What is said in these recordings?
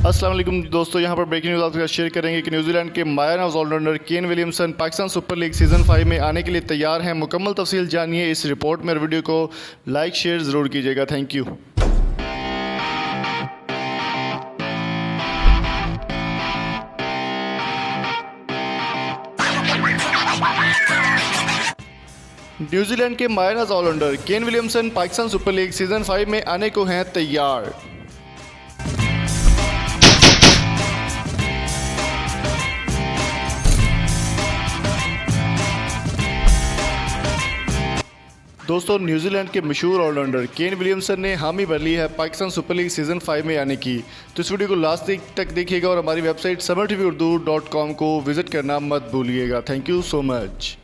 अस्सलाम वालेकुम दोस्तों, यहाँ पर ब्रेकिंग न्यूज़ आपके साथ शेयर करेंगे कि न्यूजीलैंड के माया नवाज allrounder Kane Williamson Pakistan Super League season 5 में आने के लिए तैयार हैं। मुकम्मल तफसील जानिए इस रिपोर्ट में। वीडियो को लाइक शेयर ज़रूर कीजिएगा। Thank you. न्यूजीलैंड के माया नवाज allrounder Kane Williamson Pakistan Super League season 5 में आने को हैं तैयार। दोस्तों, न्यूजीलैंड के मशहूर ऑलराउंडर केन विलियमसन ने हामी भर ली है पाकिस्तान सुपर लीग सीज़न 5 में आने की। तो इस वीडियो को लास्ट तक देखिएगा और हमारी वेबसाइट samartvurdu.com को विज़िट करना मत भूलिएगा। Thank you so much.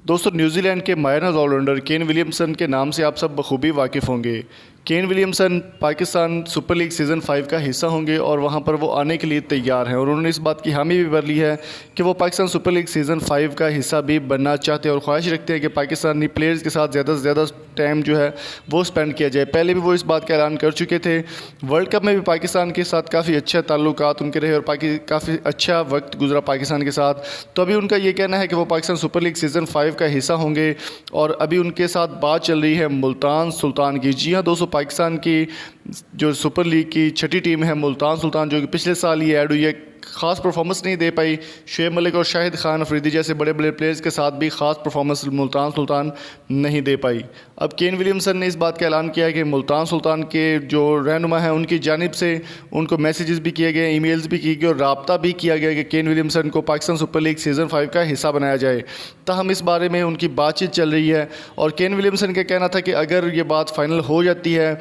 दोस्तों, न्यूजीलैंड के माया नवाज ऑलराउंडर केन विलियमसन के नाम से आप सब बखूबी वाकिफ़ होंगे। केन Williamson Pakistan Super League season 5 का हिस्सा होंगे और वहां पर वो आने के लिए तैयार हैं और उन्होंने इस बात की हामी भी भर ली है कि वो पाकिस्तान सुपर लीग सीज़न 5 का हिस्सा भी बनना चाहते हैं और ख्वाहिश रखते हैं कि पाकिस्तानी प्लेयर्स के साथ ज़्यादा से ज़्यादा टाइम जो है वो स्पेंड किया जाए। पहले भी वो इस बात का ऐलान कर चुके थे। वर्ल्ड कप में भी पाकिस्तान के साथ काफ़ी अच्छे ताल्लुकात उनके रहे और काफ़ी अच्छा वक्त गुजरा पाकिस्तान के साथ। तो अभी उनका ये कहना है कि वो पाकिस्तान सुपर लीग सीज़न 5 का हिस्सा होंगे और अभी उनके साथ बात चल रही है मुल्तान सुल्तान की। जी हाँ दोस्तों, पाकिस्तान की जो सुपर लीग की छठी टीम है मुल्तान सुल्तान, जो कि पिछले साल ये ऐड हुई है, ख़ास परफॉर्मेंस नहीं दे पाई। शुएब मलिक और शाहिद खान अफरीदी जैसे बड़े बड़े प्लेयर्स के साथ भी ख़ास परफॉर्मेंस मुल्तान सुल्तान नहीं दे पाई। अब केन विलियमसन ने इस बात का ऐलान किया है कि मुल्तान सुल्तान के जो रहनुमा हैं उनकी जानिब से उनको मैसेजेस भी किए गए, ईमेल्स भी किए गए और रब्ता भी किया गया कि केन विलियमसन को पाकिस्तान सुपर लीग सीज़न 5 का हिस्सा बनाया जाए। ताहम इस बारे में उनकी बातचीत चल रही है और केन विलियमसन का कहना था कि अगर ये बात फ़ाइनल हो जाती है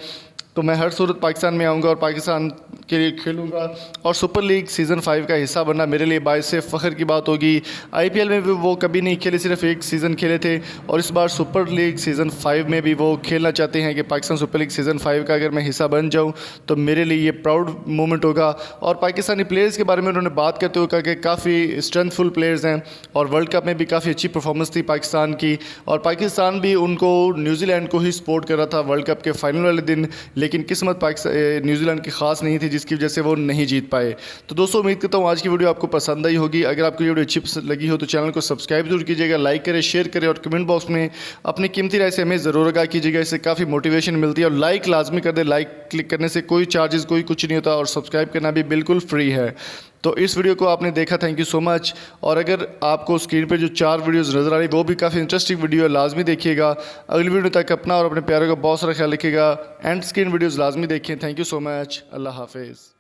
तो मैं हर सूरत पाकिस्तान में आऊँगा और पाकिस्तान के लिए खेलूँगा और सुपर लीग सीज़न 5 का हिस्सा बनना मेरे लिए बाइस फ़ख्र की बात होगी। IPL में भी वो कभी नहीं खेले, सिर्फ एक सीज़न खेले थे और इस बार सुपर लीग सीज़न 5 में भी वो खेलना चाहते हैं कि पाकिस्तान सुपर लीग सीज़न 5 का अगर मैं हिस्सा बन जाऊँ तो मेरे लिए ये प्राउड मोमेंट होगा। और पाकिस्तानी प्लेयर्स के बारे में उन्होंने बात करते हुए कहा कि काफ़ी स्ट्रेंथफुल प्लेयर्स हैं और वर्ल्ड कप में भी काफ़ी अच्छी परफॉर्मेंस थी पाकिस्तान की और पाकिस्तान भी उनको न्यूजीलैंड को ही सपोर्ट कर रहा था वर्ल्ड कप के फाइनल वाले दिन, लेकिन किस्मत पाकिस्तान न्यूजीलैंड की खास नहीं थी जिसकी वजह से वो नहीं जीत पाए। तो दोस्तों, उम्मीद करता हूँ आज की वीडियो आपको पसंद आई होगी। अगर आपको ये वीडियो अच्छी लगी हो तो चैनल को सब्सक्राइब जरूर कीजिएगा, लाइक करें, शेयर करें और कमेंट बॉक्स में अपनी कीमती राय से हमें ज़रूर आगाह कीजिएगा। इससे काफ़ी मोटिवेशन मिलती है और लाइक लाजमी कर दे। लाइक क्लिक करने से कोई चार्जेस कुछ नहीं होता और सब्सक्राइब करना भी बिल्कुल फ्री है। तो इस वीडियो को आपने देखा, थैंक यू सो मच। और अगर आपको स्क्रीन पे जो 4 वीडियोस नज़र आ रही है वो भी काफ़ी इंटरेस्टिंग वीडियो है, लाजमी देखिएगा। अगली वीडियो तक अपना और अपने प्यारों का बहुत सारा ख्याल रखिएगा। एंड स्क्रीन वीडियोस लाजमी देखें। Thank you so much. अल्लाह हाफिज़।